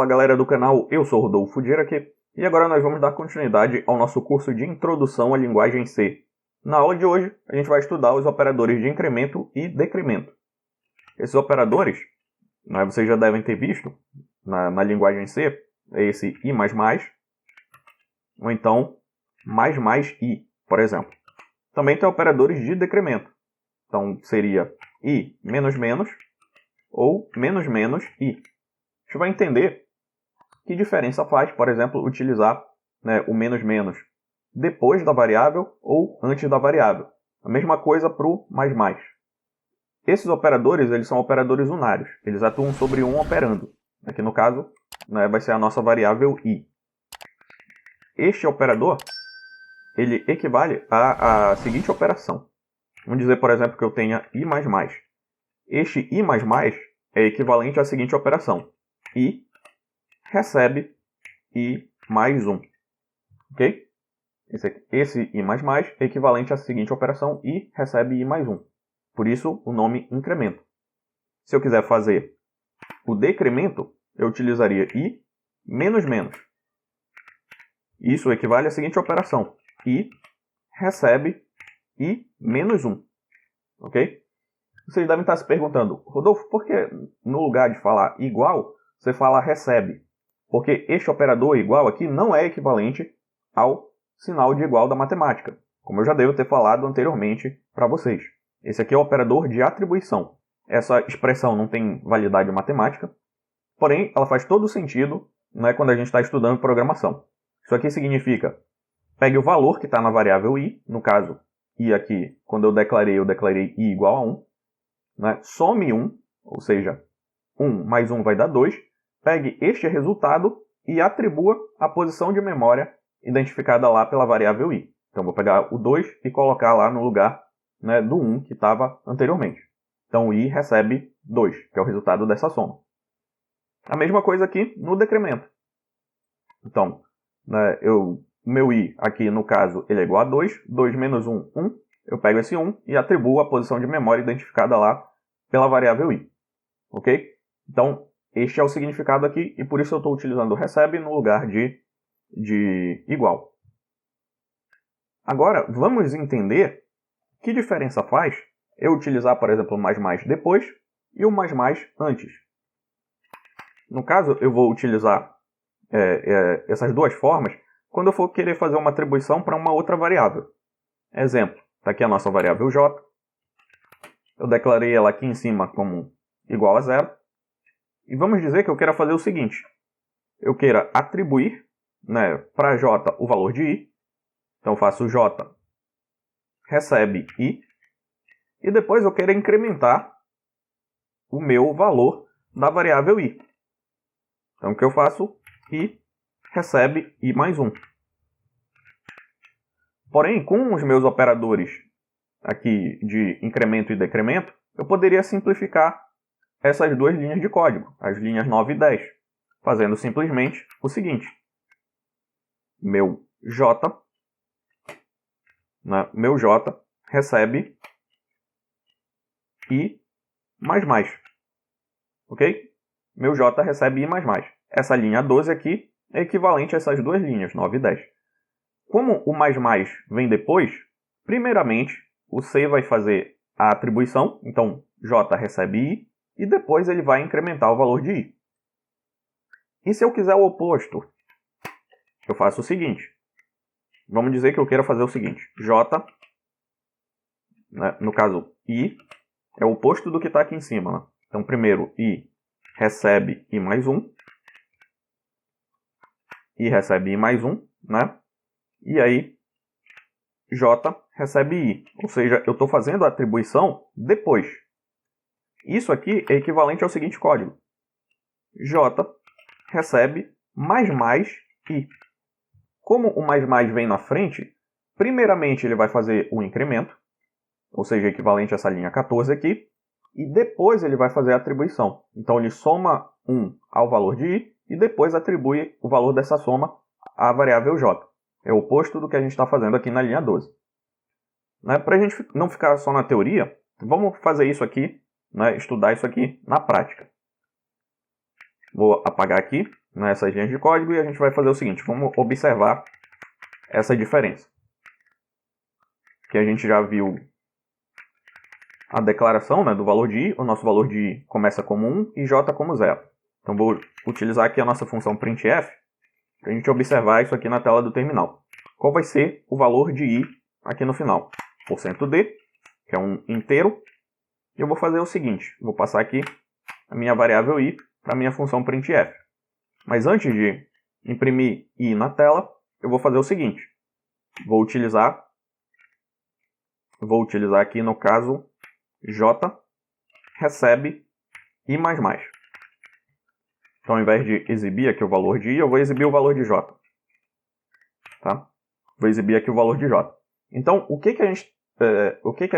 Fala galera do canal, eu sou Rodolfo Dira aqui, e agora nós vamos dar continuidade ao nosso curso de Introdução à Linguagem C. Na aula de hoje, a gente vai estudar os operadores de incremento e decremento. Esses operadores, vocês já devem ter visto na linguagem C, é esse i++, ou então mais i, por exemplo. Também tem operadores de decremento. Então seria i menos menos ou menos menos i. A gente vai entender que diferença faz, por exemplo, utilizar o menos menos depois da variável ou antes da variável. A mesma coisa para o mais mais. Esses operadores eles são operadores unários. Eles atuam sobre um operando. Aqui no caso vai ser a nossa variável i. Este operador ele equivale à seguinte operação. Vamos dizer, por exemplo, que eu tenha i++. Este i++ é equivalente à seguinte operação. I recebe i mais 1. Ok? Esse i++ é equivalente à seguinte operação. I recebe i mais 1. Por isso, o nome incremento. Se eu quiser fazer o decremento, eu utilizaria i menos menos. Isso equivale à seguinte operação. I recebe i menos 1. Ok? Vocês devem estar se perguntando, Rodolfo, por que no lugar de falar igual, você fala recebe? Porque este operador igual aqui não é equivalente ao sinal de igual da matemática, como eu já devo ter falado anteriormente para vocês. Esse aqui é o operador de atribuição. Essa expressão não tem validade matemática, porém ela faz todo sentido quando a gente está estudando programação. Isso aqui significa, pegue o valor que está na variável i, no caso, i aqui, quando eu declarei i igual a 1, some 1, ou seja, 1 mais 1 vai dar 2, pegue este resultado e atribua a posição de memória identificada lá pela variável i. Então, vou pegar o 2 e colocar lá no lugar do 1 que estava anteriormente. Então, o i recebe 2, que é o resultado dessa soma. A mesma coisa aqui no decremento. Então, o meu i aqui, no caso, ele é igual a 2. 2 menos 1, 1. Eu pego esse 1 e atribuo a posição de memória identificada lá pela variável i. Ok? Então, este é o significado aqui e por isso eu estou utilizando o recebe no lugar de igual. Agora, vamos entender que diferença faz eu utilizar, por exemplo, o mais mais depois e o mais mais antes. No caso, eu vou utilizar essas duas formas quando eu for querer fazer uma atribuição para uma outra variável. Exemplo, está aqui a nossa variável j. Eu declarei ela aqui em cima como igual a 0. E vamos dizer que eu queira fazer o seguinte. Eu queira atribuir para j o valor de i. Então eu faço j recebe i. E depois eu quero incrementar o meu valor da variável i. Então o que eu faço? I recebe i mais 1. Porém, com os meus operadores aqui de incremento e decremento, eu poderia simplificar essas duas linhas de código, as linhas 9 e 10, fazendo simplesmente o seguinte. Meu j recebe i mais mais. Ok? Meu j recebe i mais mais. Essa linha 12 aqui é equivalente a essas duas linhas, 9 e 10. Como o mais mais vem depois, primeiramente o C vai fazer a atribuição, então j recebe i, e depois ele vai incrementar o valor de i. E se eu quiser o oposto, eu faço o seguinte. Vamos dizer que eu queira fazer o seguinte. J, no caso i, é o oposto do que está aqui em cima. Então primeiro i recebe i mais 1. I recebe i mais 1. E aí j recebe i. Ou seja, eu estou fazendo a atribuição depois. Isso aqui é equivalente ao seguinte código. J recebe mais i. Como o mais vem na frente, primeiramente ele vai fazer o incremento, ou seja, equivalente a essa linha 14 aqui, e depois ele vai fazer a atribuição. Então ele soma 1 ao valor de i e depois atribui o valor dessa soma à variável j. É o oposto do que a gente está fazendo aqui na linha 12. Para a gente não ficar só na teoria, vamos fazer isso aqui, estudar isso aqui na prática. Vou apagar aqui nessas linhas de código e a gente vai fazer o seguinte. Vamos observar essa diferença. Que a gente já viu a declaração, né, do valor de i. O nosso valor de i começa como 1 e j como 0. Então vou utilizar aqui a nossa função printf para a gente observar isso aqui na tela do terminal. Qual vai ser o valor de i aqui no final? %d, que é um inteiro. E eu vou fazer o seguinte. Vou passar aqui a minha variável i para a minha função printf. Mas antes de imprimir i na tela, eu vou fazer o seguinte. Vou utilizar aqui no caso j recebe i++. Então, ao invés de exibir aqui o valor de i, eu vou exibir o valor de j. Tá? Vou exibir aqui o valor de j. Então, o que a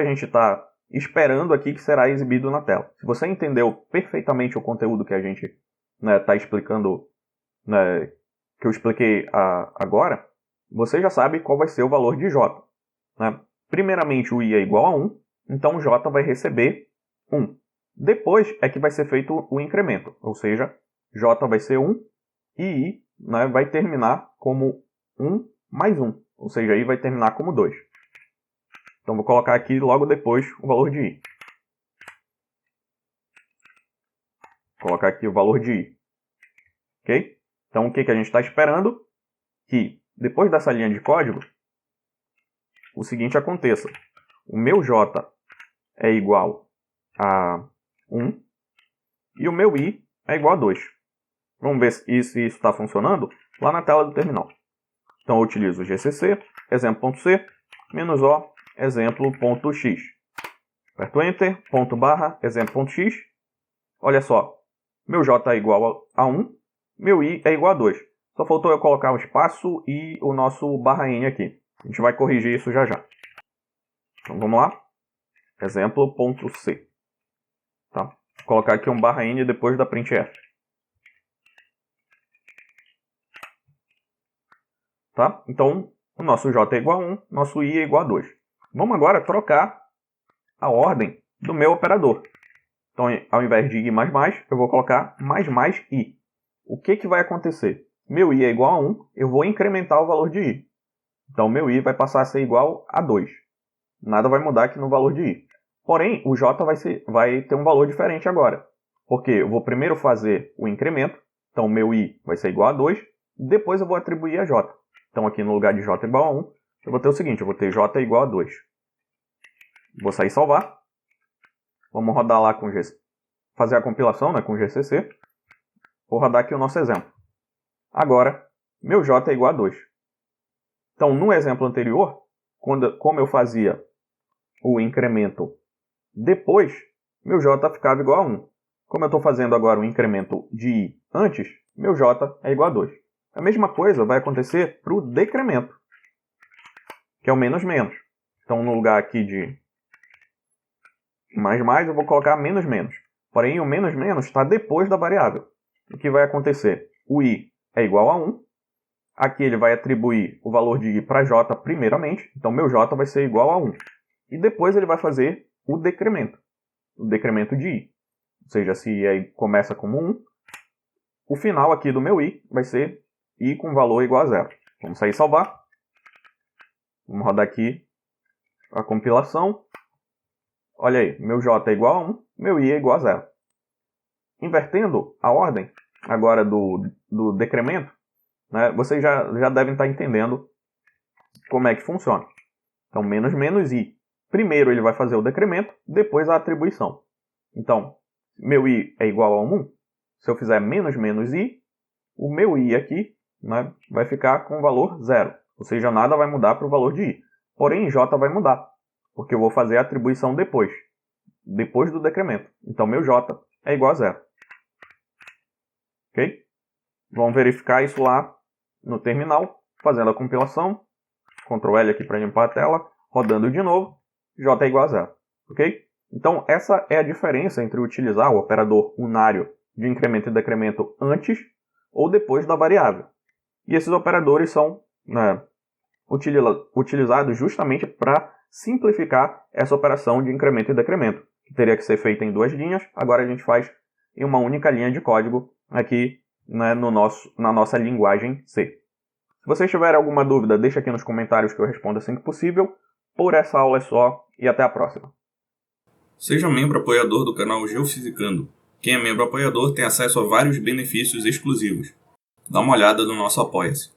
gente está esperando aqui que será exibido na tela? Se você entendeu perfeitamente o conteúdo que a gente está explicando, né, que eu expliquei agora, você já sabe qual vai ser o valor de j. Né? Primeiramente, o i é igual a 1, então j vai receber 1. Depois é que vai ser feito o incremento, ou seja, j vai ser 1 e i, né, vai terminar como 1 mais 1, ou seja, i vai terminar como 2. Então vou colocar aqui logo depois o valor de i. Vou colocar aqui o valor de i. Ok? Então o que a gente está esperando? Que depois dessa linha de código, o seguinte aconteça. O meu j é igual a 1 e o meu i é igual a 2. Vamos ver se isso está funcionando lá na tela do terminal. Então eu utilizo o gcc, exemplo.c, -o, exemplo.x. Aperto Enter, /, exemplo.x. Olha só, meu j é igual a 1, meu i é igual a 2. Só faltou eu colocar um espaço e o nosso /n aqui. A gente vai corrigir isso já já. Então vamos lá. Exemplo.c. Tá? Vou colocar aqui um /n depois da printf. Tá? Então, o nosso j é igual a 1, nosso i é igual a 2. Vamos agora trocar a ordem do meu operador. Então, ao invés de i++, eu vou colocar ++i. O que vai acontecer? Meu i é igual a 1, eu vou incrementar o valor de i. Então, meu i vai passar a ser igual a 2. Nada vai mudar aqui no valor de i. Porém, o j vai ter um valor diferente agora. Porque eu vou primeiro fazer o incremento. Então, meu i vai ser igual a 2. Depois eu vou atribuir a j. Então, aqui no lugar de j igual a 1, eu vou ter o seguinte. Eu vou ter j igual a 2. Vou sair e salvar. Vamos rodar lá com GCC. Fazer a compilação, né, com GCC. Vou rodar aqui o nosso exemplo. Agora, meu j é igual a 2. Então, no exemplo anterior, como eu fazia o incremento depois, meu j ficava igual a 1. Como eu estou fazendo agora o incremento de i antes, meu j é igual a 2. A mesma coisa vai acontecer para o decremento, que é o menos menos. Então, no lugar aqui de mais, eu vou colocar menos menos. Porém, o menos menos está depois da variável. O que vai acontecer? O i é igual a 1. Aqui ele vai atribuir o valor de i para j primeiramente. Então, meu j vai ser igual a 1. E depois ele vai fazer o decremento de i. Ou seja, se i começa como 1, o final aqui do meu i vai ser i com valor igual a 0. Vamos sair e salvar. Vamos rodar aqui a compilação. Olha aí, meu j é igual a 1, meu i é igual a 0. Invertendo a ordem agora do decremento, né, vocês já devem estar entendendo como é que funciona. Então, menos menos i. Primeiro ele vai fazer o decremento, depois a atribuição. Então, meu i é igual a 1. Se eu fizer menos menos i, o meu i aqui, né, vai ficar com o valor 0. Ou seja, nada vai mudar para o valor de i. Porém, j vai mudar, porque eu vou fazer a atribuição depois do decremento. Então, meu j é igual a 0. Ok? Vamos verificar isso lá no terminal, fazendo a compilação. Ctrl L aqui para limpar a tela, rodando de novo, j é igual a 0. Ok? Então, essa é a diferença entre utilizar o operador unário de incremento e decremento antes ou depois da variável. E esses operadores são utilizados justamente para simplificar essa operação de incremento e decremento, que teria que ser feita em 2 linhas, agora a gente faz em uma única linha de código aqui, né, na nossa linguagem C. Se vocês tiverem alguma dúvida, deixa aqui nos comentários que eu respondo assim que possível. Por essa aula é só e até a próxima. Seja membro apoiador do canal Geofisicando. Quem é membro apoiador tem acesso a vários benefícios exclusivos. Dá uma olhada no nosso Apoia-se.